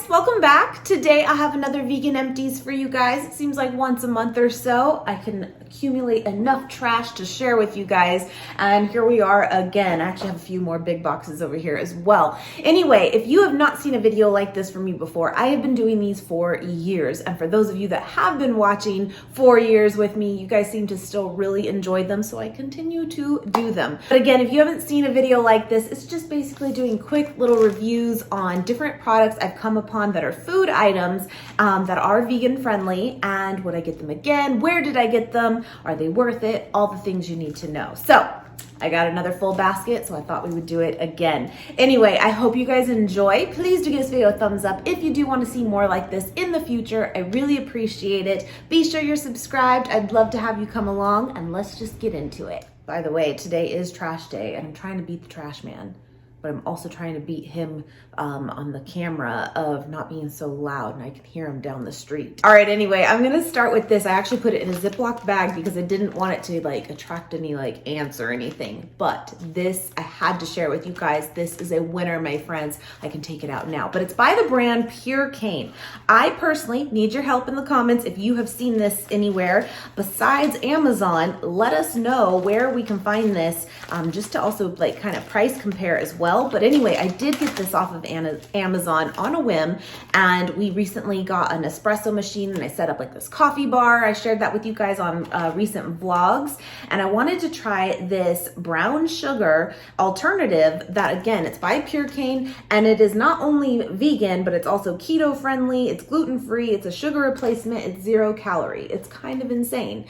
guys, welcome back. Today I have another vegan empties for you guys. It seems like once a month or so I can accumulate enough trash to share with you guys, and here we are again. I actually have a few more big boxes over here as well. Anyway, if you have not seen a video like this from me before, I have been doing these for years, and for those of you that have been watching 4 years with me, you guys seem to still really enjoy them, so I continue to do them. But again, if you haven't seen a video like this, it's just basically doing quick little reviews on different products I've come upon that are food items that are vegan friendly, and would I get them again? Where did I get them? Are they worth it? All the things you need to know. So I got another full basket, so I thought we would do it again. Anyway, I hope you guys enjoy. Please do give this video a thumbs up if you do want to see more like this in the future. I really appreciate it. Be sure you're subscribed. I'd love to have you come along, and let's just get into it. By the way, today is trash day, and I'm trying to beat the trash man, but I'm also trying to beat him on the camera of not being so loud, and I can hear him down the street. All right, anyway, I'm gonna start with this. I actually put it in a Ziploc bag because I didn't want it to like attract any like ants or anything, but this I had to share with you guys. This is a winner, my friends. I can take it out now, but it's by the brand Pure Cane. I personally need your help in the comments if you have seen this anywhere besides Amazon. Let us know where we can find this, just to also like kind of price compare as well. But anyway, I did get this off of Amazon on a whim, and we recently got an espresso machine, and I set up like this coffee bar. I shared that with you guys on recent vlogs, and I wanted to try this brown sugar alternative that, again, it's by Pure Cane, and it is not only vegan, but it's also keto friendly, it's gluten-free, it's a sugar replacement, it's 0 calorie. It's kind of insane.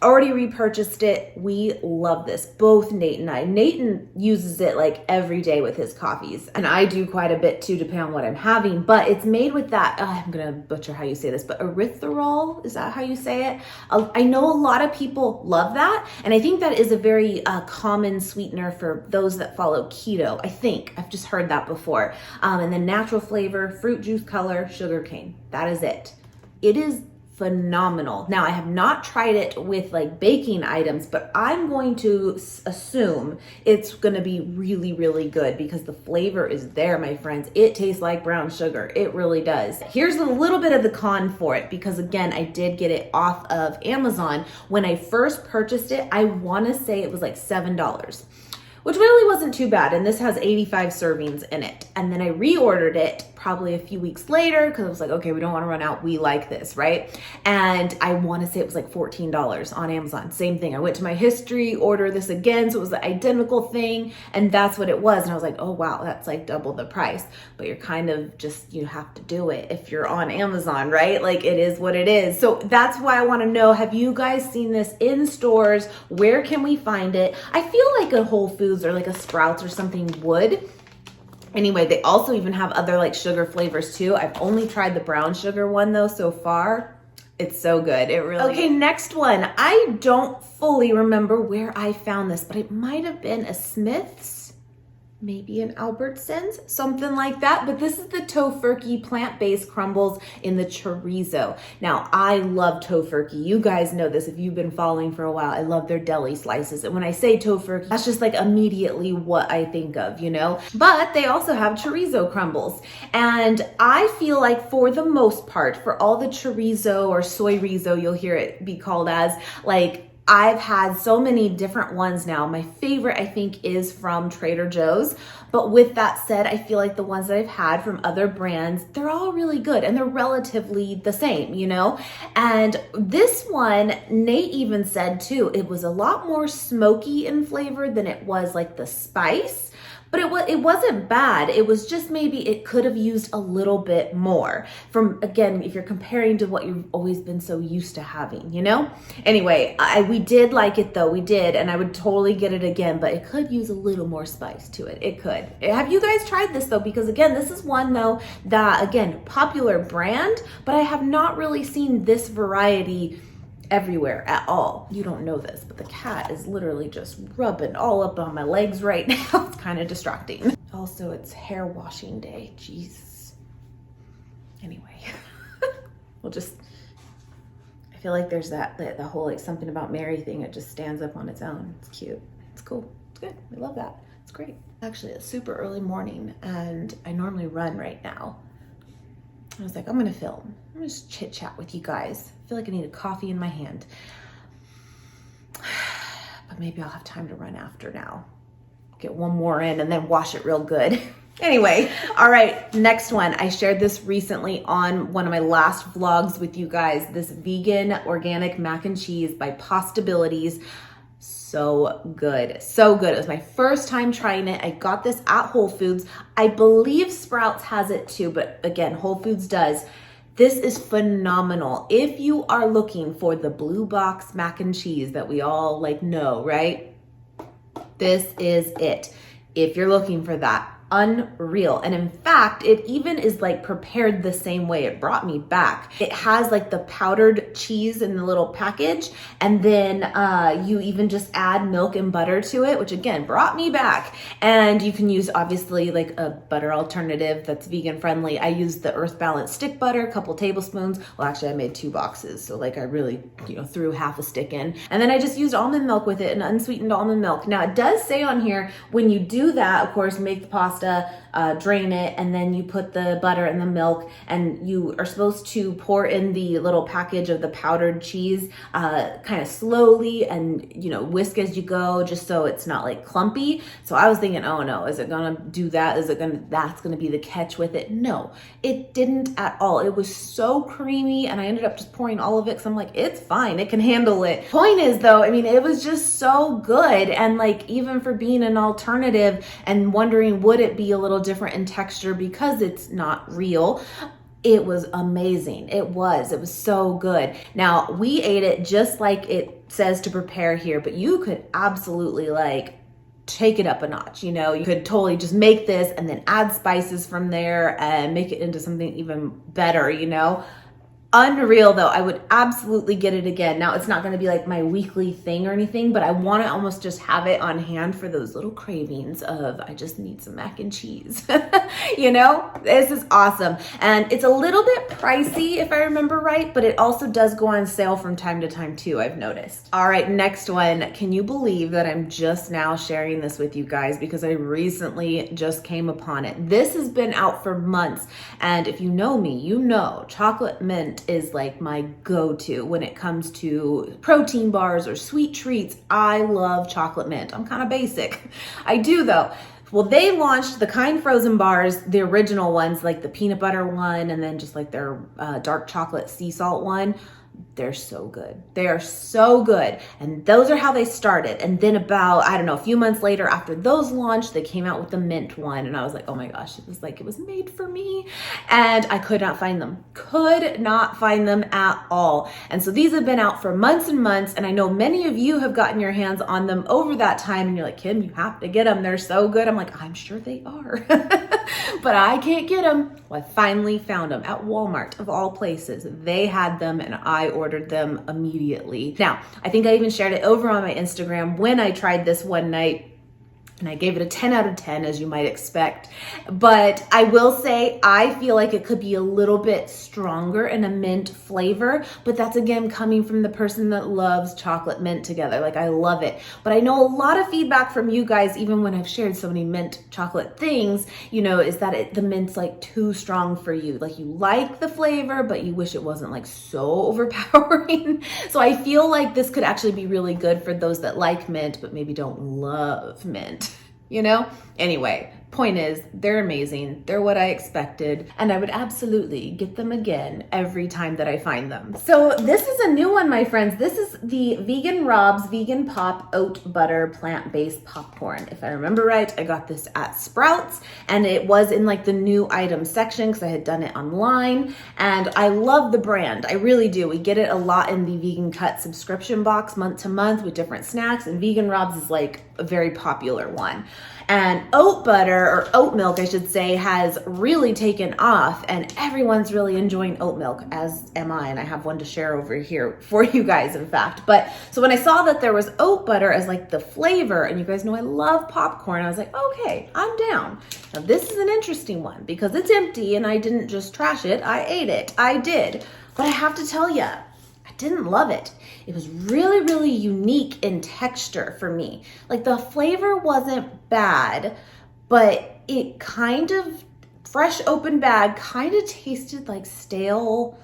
Already repurchased it. We love this, both Nate and I. Nate uses it like every day with his coffees, and I do quite a bit too, depending on what I'm having. But it's made with that, I'm gonna butcher how you say this, but erythritol, is that how you say it? I know a lot of people love that, and I think that is a very common sweetener for those that follow keto. I think I've just heard that before. And then natural flavor, fruit juice color, sugar cane. That is it. It is phenomenal. Now, I have not tried it with like baking items, but I'm going to assume it's going to be really, really good because the flavor is there, my friends. It tastes like brown sugar. It really does. Here's a little bit of the con for it, because again, I did get it off of Amazon. When I first purchased it, I want to say it was like $7. Which really wasn't too bad, and this has 85 servings in it. And then I reordered it probably a few weeks later because I was like, okay, we don't want to run out. We like this, right? And I want to say it was like $14 on Amazon. Same thing. I went to my history, order this again, so it was the identical thing, and that's what it was. And I was like, oh wow, that's like double the price. But you're kind of just, you have to do it if you're on Amazon, right? Like, it is what it is. So that's why I want to know, have you guys seen this in stores? Where can we find it? I feel like a Whole Foods or like a Sprouts or something would. Anyway, they also even have other like sugar flavors too. I've only tried the brown sugar one though so far. It's so good. It really is. Okay, next one. I don't fully remember where I found this, but it might have been a Smith's, maybe an Albertsons, something like that. But this is the Tofurky plant-based crumbles in the chorizo. Now, I love Tofurky. You guys know this if you've been following for a while. I love their deli slices. And when I say Tofurky, that's just like immediately what I think of, you know? But they also have chorizo crumbles. And I feel like for the most part, for all the chorizo or soy rizo, you'll hear it be called as, like, I've had so many different ones now. My favorite, I think, is from Trader Joe's. But with that said, I feel like the ones that I've had from other brands, they're all really good and they're relatively the same, you know? And this one, Nate even said too, it was a lot more smoky in flavor than it was like the spice. But it wasn't bad. It was just maybe it could have used a little bit more from, again, if you're comparing to what you've always been so used to having, you know? Anyway, we did like it though, we did, and I would totally get it again, but it could use a little more spice to it. It could. Have you guys tried this though? Because again, this is one though that, again, popular brand, but I have not really seen this variety everywhere at all. You don't know this, but the cat is literally just rubbing all up on my legs right now. It's kind of distracting. Also, it's hair washing day. Jesus. Anyway, we'll just, I feel like there's the whole like something about Mary thing. It just stands up on its own. It's cute. It's cool. It's good. I love that. It's great. Actually, it's super early morning and I normally run right now. I was like, I'm gonna film. I'm gonna just chit chat with you guys. I feel like I need a coffee in my hand. But maybe I'll have time to run after now. Get one more in and then wash it real good. Anyway, all right, next one. I shared this recently on one of my last vlogs with you guys, this vegan organic mac and cheese by Postabilities. So good, so good. It was my first time trying it. I got this at Whole Foods. I believe Sprouts has it too, but again, Whole Foods does. This is phenomenal. If you are looking for the blue box mac and cheese that we all like know, right? This is it. If you're looking for that. Unreal. And in fact, it even is like prepared the same way. It brought me back. It has like the powdered cheese in the little package, and then you even just add milk and butter to it, which again brought me back. And you can use obviously like a butter alternative that's vegan friendly. I used the Earth Balance stick butter, a couple tablespoons. Well, actually I made 2 boxes, so like I really, threw half a stick in. And then I just used almond milk with it, and unsweetened almond milk. Now it does say on here, when you do that, of course, make the pasta, drain it, and then you put the butter and the milk, and you are supposed to pour in the little package of the powdered cheese kind of slowly and whisk as you go, just so it's not like clumpy. So I was thinking, oh no, is it gonna do that? That's gonna be the catch with it? No, it didn't at all. It was so creamy, and I ended up just pouring all of it because I'm like, it's fine, it can handle it. Point is though, I mean, it was just so good, and like even for being an alternative and wondering would it be a little different in texture because it's not real, it was amazing. It was so good. Now we ate it just like it says to prepare here, but you could absolutely like take it up a notch. You could totally just make this and then add spices from there and make it into something even better, Unreal though. I would absolutely get it again. Now it's not going to be like my weekly thing or anything, but I want to almost just have it on hand for those little cravings of, I just need some mac and cheese. This is awesome. And it's a little bit pricey if I remember right, but it also does go on sale from time to time too, I've noticed. All right, next one. Can you believe that I'm just now sharing this with you guys because I recently just came upon it. This has been out for months. And if you know me, chocolate mint is like my go-to when it comes to protein bars or sweet treats. I love chocolate mint. I'm kind of basic. I do though. Well, they launched the Kind frozen bars, the original ones, like the peanut butter one, and then just like their dark chocolate sea salt one. They're so good. They are so good. And those are how they started. And then about, I don't know, a few months later after those launched, they came out with the mint one. And I was like, oh my gosh, it was made for me. And I could not find them. Could not find them at all. And so these have been out for months and months. And I know many of you have gotten your hands on them over that time. And you're like, Kim, you have to get them. They're so good. I'm like, I'm sure they are. But I can't get them. Well, I finally found them at Walmart of all places. They had them and I ordered them immediately. Now, I think I even shared it over on my Instagram when I tried this one night. And I gave it a 10 out of 10, as you might expect. But I will say, I feel like it could be a little bit stronger in a mint flavor. But that's, again, coming from the person that loves chocolate mint together. Like, I love it. But I know a lot of feedback from you guys, even when I've shared so many mint chocolate things, is that the mint's like too strong for you. Like, you like the flavor, but you wish it wasn't like so overpowering. So I feel like this could actually be really good for those that like mint, but maybe don't love mint. Anyway, point is, they're amazing. They're what I expected, and I would absolutely get them again every time that I find them. So this is a new one, my friends. This is the Vegan Rob's Vegan Pop Oat Butter Plant-Based Popcorn. If I remember right, I got this at Sprouts, and it was in like the new item section because I had done it online, and I love the brand. I really do. We get it a lot in the Vegan Cut subscription box month to month with different snacks, and Vegan Rob's is like a very popular one. And oat butter, or oat milk, I should say, has really taken off, and everyone's really enjoying oat milk, as am I, and I have one to share over here for you guys, in fact. But so when I saw that there was oat butter as like the flavor, and you guys know I love popcorn, I was like, okay, I'm down. Now this is an interesting one because it's empty and I didn't just trash it, I ate it. I did. But I have to tell you, didn't love it. It was really, really unique in texture for me. Like the flavor wasn't bad, but it kind of fresh open bag, kind of tasted like stale.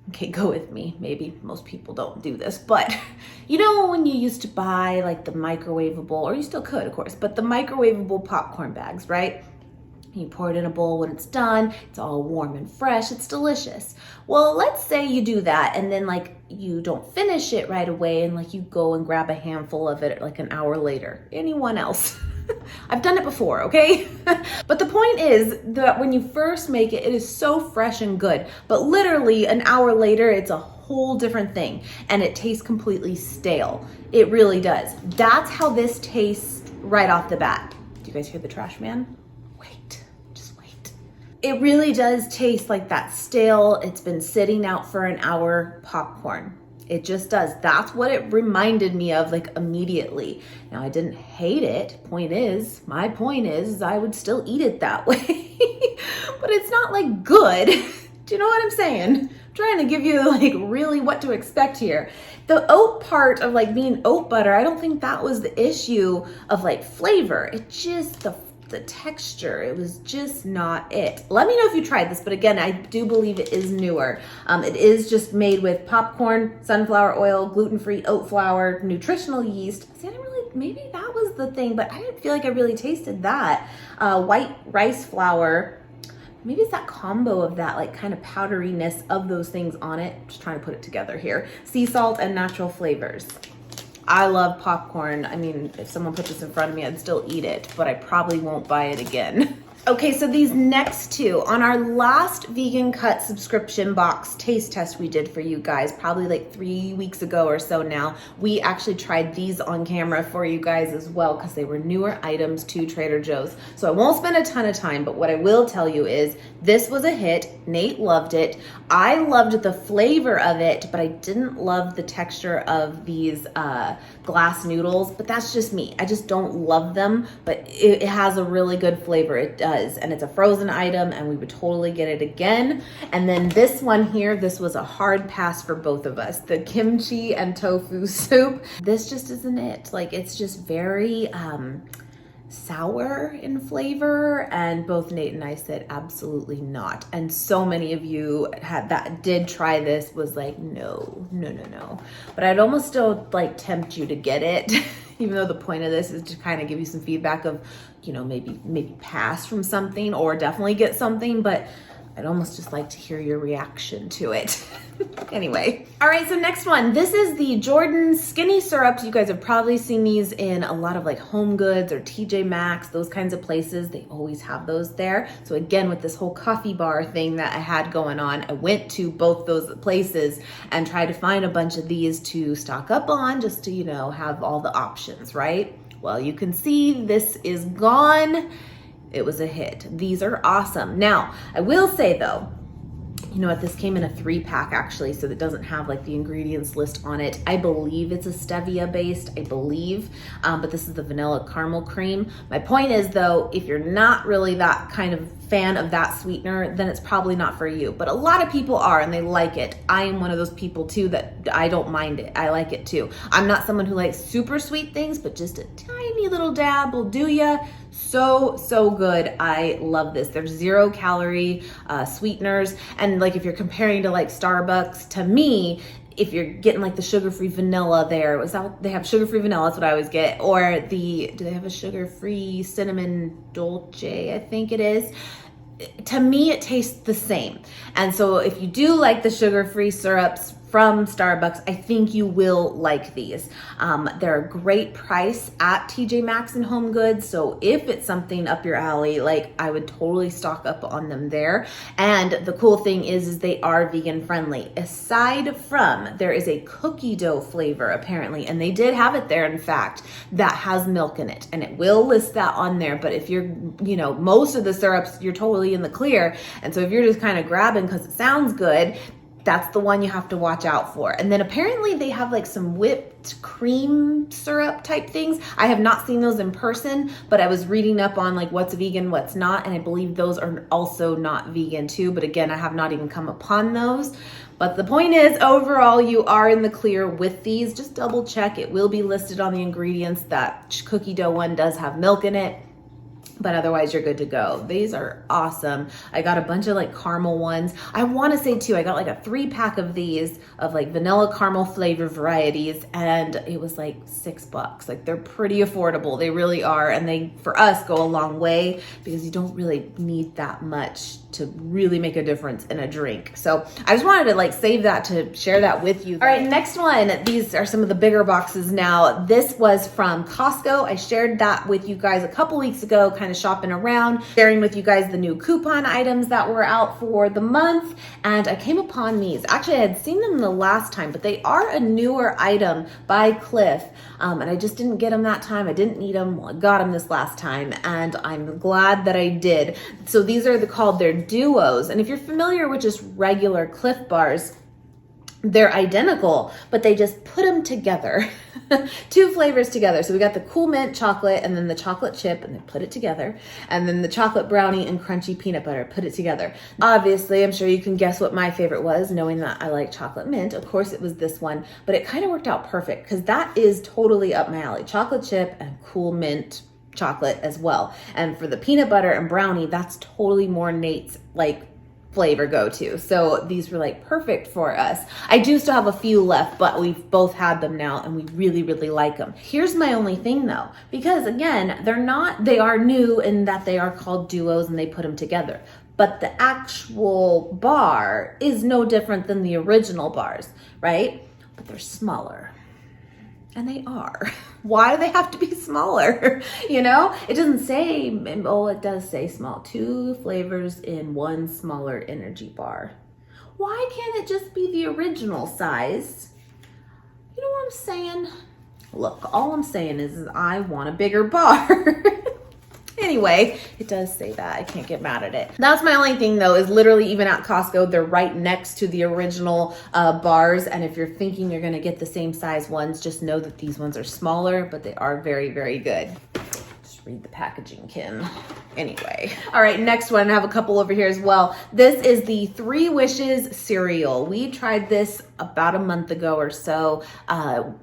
Okay, go with me. Maybe most people don't do this, but you know when you used to buy like the microwavable, or you still could, of course, but the microwavable popcorn bags, right? You pour it in a bowl when it's done, it's all warm and fresh, it's delicious. Well, let's say you do that and then like you don't finish it right away and like you go and grab a handful of it like an hour later. Anyone else? I've done it before, okay? But the point is that when you first make it, it is so fresh and good, but literally an hour later, it's a whole different thing and it tastes completely stale. It really does. That's how this tastes right off the bat. Do you guys hear the trash man? It really does taste like that stale, it's been sitting out for an hour popcorn. It just does. That's what it reminded me of like immediately. Now I didn't hate it. My point is I would still eat it that way, but it's not like good. Do you know what I'm saying? I'm trying to give you like really what to expect here. The oat part of like being oat butter, I don't think that was the issue of like flavor. It just, the texture, it was just not it. Let me know if you tried this, but again, I do believe it is newer. It is just made with popcorn, sunflower oil, gluten-free oat flour, nutritional yeast. See, I didn't really, maybe that was the thing, but I didn't feel like I really tasted that. White rice flour. Maybe it's that combo of that like kind of powderiness of those things on it. Just trying to put it together here. Sea salt and natural flavors. I love popcorn. I mean, if someone put this in front of me, I'd still eat it, but I probably won't buy it again. Okay, so these next two, on our last Vegan Cut subscription box taste test we did for you guys, probably like 3 weeks ago or so now, we actually tried these on camera for you guys as well because they were newer items to Trader Joe's. So I won't spend a ton of time, but what I will tell you is this was a hit. Nate loved it. I loved the flavor of it, but I didn't love the texture of these glass noodles, but that's just me. I just don't love them, but it has a really good flavor. It does. And it's a frozen item and we would totally get it again. And then this one here, this was a hard pass for both of us. The kimchi and tofu soup. This just isn't it. Like it's just very sour in flavor, and both Nate and I said absolutely not. And so many of you did try this was like, no. But I'd almost still like tempt you to get it, even though the point of this is to kind of give you some feedback of, you know, maybe pass from something or definitely get something, but I'd almost just like to hear your reaction to it. Anyway. All right, so next one. This is the Jordan Skinny Syrups. You guys have probably seen these in a lot of like Home Goods or TJ Maxx, those kinds of places. They always have those there. So again, with this whole coffee bar thing that I had going on, I went to both those places and tried to find a bunch of these to stock up on just to, you know, have all the options, right? Well, you can see this is gone. It was a hit. These are awesome. Now, I will say though, you know what, this came in a 3-pack actually, so that doesn't have like the ingredients list on it. I believe it's a stevia based, but this is the vanilla caramel cream. My point is though, if you're not really that kind of fan of that sweetener, then it's probably not for you. But a lot of people are and they like it. I am one of those people too that I don't mind it. I like it too. I'm not someone who likes super sweet things, but just a tiny little dab will do ya. So good. I love this. There's 0 calorie sweeteners. And like if you're comparing to like Starbucks, to me, if you're getting like the sugar-free vanilla there, they have sugar-free vanilla, that's what I always get. Or do they have a sugar-free cinnamon dolce, I think it is. To me, it tastes the same. And so if you do like the sugar-free syrups from Starbucks, I think you will like these. They're a great price at TJ Maxx and Home Goods. So if it's something up your alley, like I would totally stock up on them there. And the cool thing is they are vegan friendly. Aside from, there is a cookie dough flavor apparently, and they did have it there in fact, that has milk in it. And it will list that on there. But if you're, you know, most of the syrups, you're totally in the clear. And so if you're just kind of grabbing because it sounds good, that's the one you have to watch out for. And then apparently they have like some whipped cream syrup type things. I have not seen those in person, but I was reading up on like what's vegan, what's not, and I believe those are also not vegan too. But again, I have not even come upon those. But the point is, overall, you are in the clear with these. Just double check. It will be listed on the ingredients. That cookie dough one does have milk in it. but otherwise you're good to go. These are awesome. I got a bunch of like caramel ones. I want to say too, I got like a 3-pack of these of like vanilla caramel flavor varieties, and it was like $6. Like they're pretty affordable. They really are. And they, for us, go a long way because you don't really need that much to really make a difference in a drink. So I just wanted to like save that to share that with you. All right, next one. These are some of the bigger boxes now. This was from Costco. I shared that with you guys a couple weeks ago, kind of shopping around, sharing with you guys the new coupon items that were out for the month. And I came upon these. Actually, I had seen them the last time, but they are a newer item by Cliff. And I just didn't get them that time. I didn't need them. Well, I got them this last time, and I'm glad that I did. So these are called their duos. And if you're familiar with just regular Cliff bars, they're identical, but they just put them together. 2 flavors together. So we got the cool mint chocolate and then the chocolate chip, and they put it together. And then the chocolate brownie and crunchy peanut butter, put it together. Obviously, I'm sure you can guess what my favorite was, knowing that I like chocolate mint. Of course, it was this one, but it kind of worked out perfect because that is totally up my alley. Chocolate chip and cool mint chocolate as well. And for the peanut butter and brownie, that's totally more Nate's like flavor go-to. So these were like perfect for us. I do still have a few left, but we've both had them now and we really, really like them. Here's my only thing though, because again, they are new in that they are called duos and they put them together. But the actual bar is no different than the original bars, right? But they're smaller. And they are. Why do they have to be smaller? You know, it doesn't say, oh, it does say small. 2 flavors in 1 smaller energy bar. Why can't it just be the original size? You know what I'm saying? Look, all I'm saying is I want a bigger bar. Anyway, it does say that. I can't get mad at it. That's my only thing though, is literally even at Costco, they're right next to the original bars. And if you're thinking you're gonna get the same size ones, just know that these ones are smaller, but they are very, very good. Just read the packaging, Kim. Anyway. All right, next one. I have a couple over here as well. This is the 3 Wishes cereal. We tried this about a month ago or so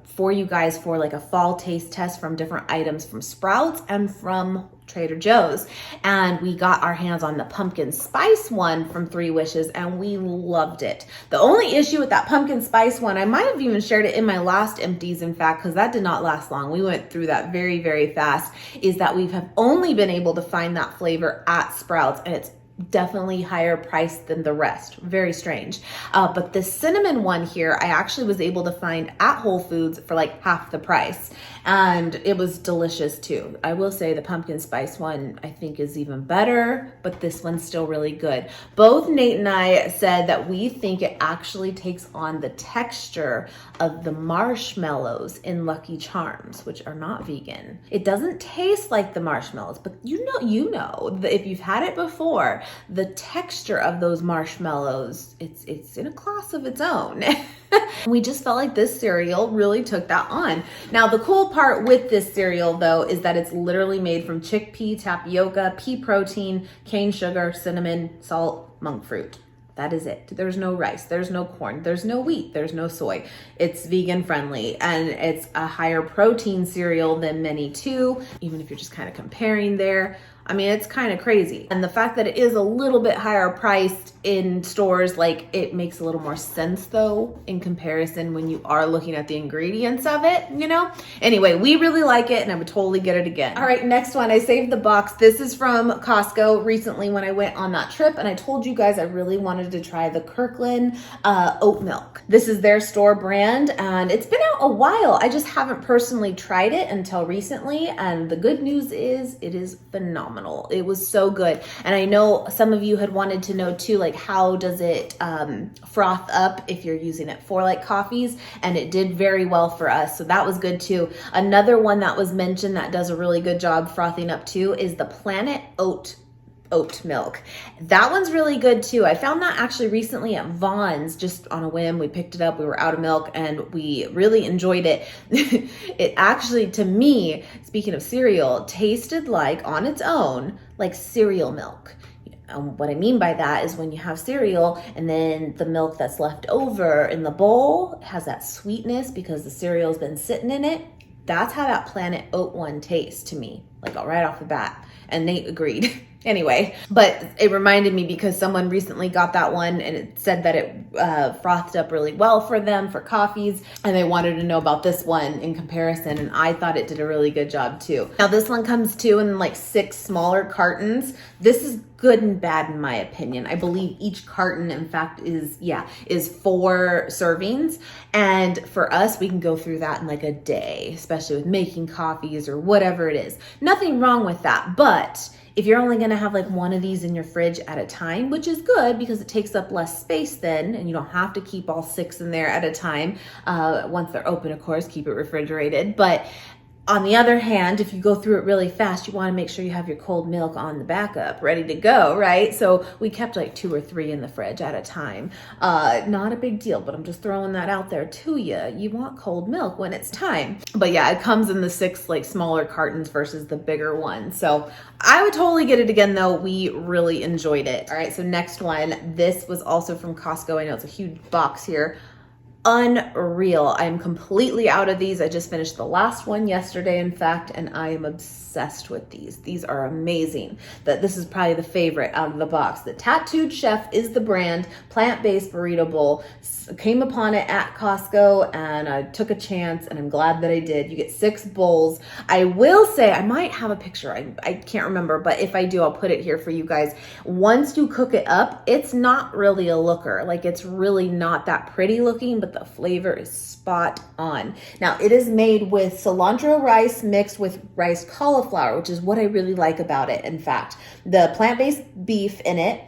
for you guys for like a fall taste test from different items from Sprouts and from Trader Joe's, and we got our hands on the pumpkin spice one from 3 Wishes and we loved it. The only issue with that pumpkin spice one, I might have even shared it in my last empties, in fact, because that did not last long. We went through that very, very fast, is that we have only been able to find that flavor at Sprouts, and it's definitely higher priced than the rest. Very strange. But the cinnamon one here, I actually was able to find at Whole Foods for like half the price. And it was delicious too. I will say the pumpkin spice one I think is even better, but this one's still really good. Both Nate and I said that we think it actually takes on the texture of the marshmallows in Lucky Charms, which are not vegan. It doesn't taste like the marshmallows, but you know that if you've had it before, the texture of those marshmallows, it's in a class of its own. We just felt like this cereal really took that on. Now, the cool part with this cereal though is that it's literally made from chickpea, tapioca, pea protein, cane sugar, cinnamon, salt, monk fruit. That is it. There's no rice, there's no corn, there's no wheat, there's no soy. It's vegan friendly, and it's a higher protein cereal than many too, even if you're just kind of comparing there. I mean, it's kind of crazy. And the fact that it is a little bit higher priced in stores, like it makes a little more sense though, in comparison when you are looking at the ingredients of it, you know? Anyway, we really like it and I would totally get it again. All right, next one, I saved the box. This is from Costco recently when I went on that trip, and I told you guys I really wanted to try the Kirkland Oat milk. This is their store brand and it's been out a while. I just haven't personally tried it until recently, and the good news is it is phenomenal. It was so good. And I know some of you had wanted to know too, like how does it froth up if you're using it for like coffees, and it did very well for us. So that was good too. Another one that was mentioned that does a really good job frothing up too is the Planet Oat milk. That one's really good too. I found that actually recently at Vaughn's, just on a whim. We picked it up, we were out of milk and we really enjoyed it. It actually, to me, speaking of cereal, tasted like on its own, like cereal milk. What I mean by that is when you have cereal and then the milk that's left over in the bowl has that sweetness because the cereal's been sitting in it. That's how that Planet Oat one tastes to me. like right off the bat. And Nate agreed. Anyway, but it reminded me because someone recently got that one and it said that it frothed up really well for them for coffees, and they wanted to know about this one in comparison, and I thought it did a really good job too. Now this one comes too in like 6 smaller cartons. This is good and bad in my opinion. I believe each carton in fact is 4 servings, and for us we can go through that in like a day, especially with making coffees or whatever it is. Nothing wrong with that, but if you're only gonna have like one of these in your fridge at a time, which is good because it takes up less space then, and you don't have to keep all 6 in there at a time. Once they're open, of course, keep it refrigerated. But on the other hand, if you go through it really fast, you wanna make sure you have your cold milk on the backup, ready to go, right? So we kept like 2 or 3 in the fridge at a time. Not a big deal, but I'm just throwing that out there to you. You want cold milk when it's time. But yeah, it comes in the 6 like smaller cartons versus the bigger one. So I would totally get it again though. We really enjoyed it. All right, so next one. This was also from Costco. I know it's a huge box here. Unreal. I'm completely out of these. I just finished the last one yesterday, in fact, and I am obsessed with these. These are amazing. This is probably the favorite out of the box. The Tattooed Chef is the brand, plant-based burrito bowl. Came upon it at Costco and I took a chance, and I'm glad that I did. You get 6 bowls. I will say, I might have a picture. I can't remember, but if I do, I'll put it here for you guys. Once you cook it up, it's not really a looker. Like, it's really not that pretty looking, but the flavor is spot on. Now, it is made with cilantro rice mixed with rice cauliflower, which is what I really like about it. In fact, the plant-based beef in it,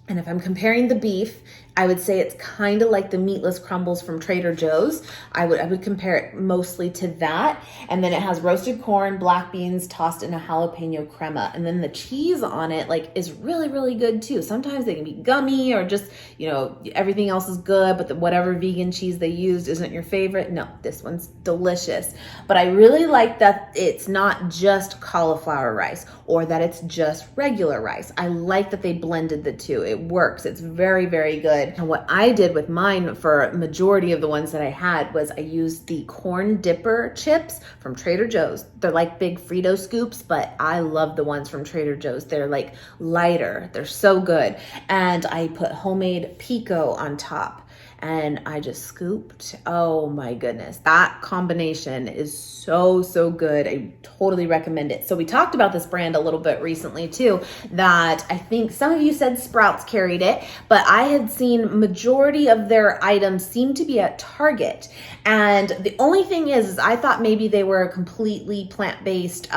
and if I'm comparing the beef, I would say it's kind of like the meatless crumbles from Trader Joe's. I would compare it mostly to that. And then it has roasted corn, black beans tossed in a jalapeno crema. And then the cheese on it like is really, really good too. Sometimes they can be gummy or just, you know, everything else is good, but whatever vegan cheese they used isn't your favorite. No, this one's delicious. But I really like that it's not just cauliflower rice or that it's just regular rice. I like that they blended the two. It works. It's very, very good. And what I did with mine for a majority of the ones that I had was I used the corn dipper chips from Trader Joe's. They're like big Frito scoops, but I love the ones from Trader Joe's. They're like lighter. They're so good. And I put homemade pico on top. And I just scooped. Oh my goodness. That combination is so, so good. I totally recommend it. So we talked about this brand a little bit recently too, that I think some of you said Sprouts carried it, but I had seen majority of their items seem to be at Target. And the only thing is I thought maybe they were a completely plant-based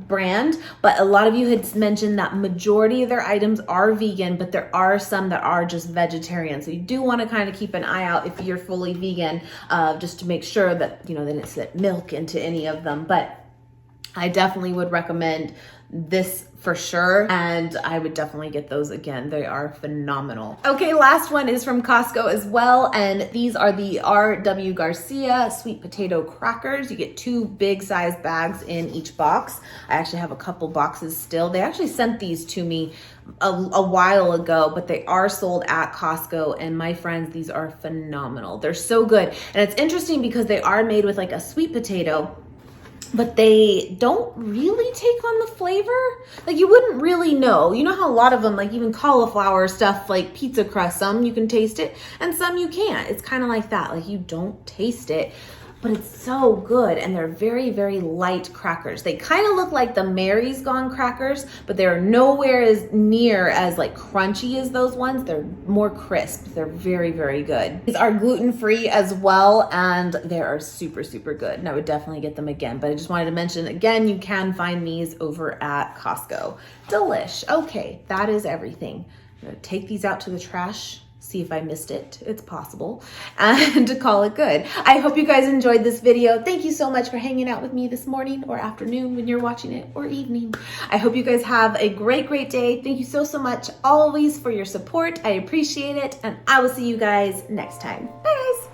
brand, but a lot of you had mentioned that majority of their items are vegan, but there are some that are just vegetarian. So you do want to kind of keep an eye out if you're fully vegan, just to make sure that, you know, they didn't slip milk into any of them. But I definitely would recommend this for sure, and I would definitely get those again. They are phenomenal. Okay, last one is from Costco as well, and these are the R.W. Garcia sweet potato crackers. You get 2 big size bags in each box. I actually have a couple boxes still. They actually sent these to me a while ago, but they are sold at Costco, and my friends, these are phenomenal. They're so good, and it's interesting because they are made with like a sweet potato, but they don't really take on the flavor. Like, you wouldn't really know. You know how a lot of them, like even cauliflower stuff, like pizza crust, some you can taste it and some you can't. It's kind of like that. Like, you don't taste it, but it's so good. And they're very, very light crackers. They kind of look like the Mary's Gone crackers, but they're nowhere as near as like crunchy as those ones. They're more crisp. They're very, very good. These are gluten-free as well, and they are super, super good. And I would definitely get them again, but I just wanted to mention again, you can find these over at Costco. Delish. Okay, that is everything. I'm gonna take these out to the trash, see if I missed it. It's possible. And to call it good. I hope you guys enjoyed this video. Thank you so much for hanging out with me this morning or afternoon when you're watching it, or evening. I hope you guys have a great, great day. Thank you so, so much always for your support. I appreciate it. And I will see you guys next time. Bye guys.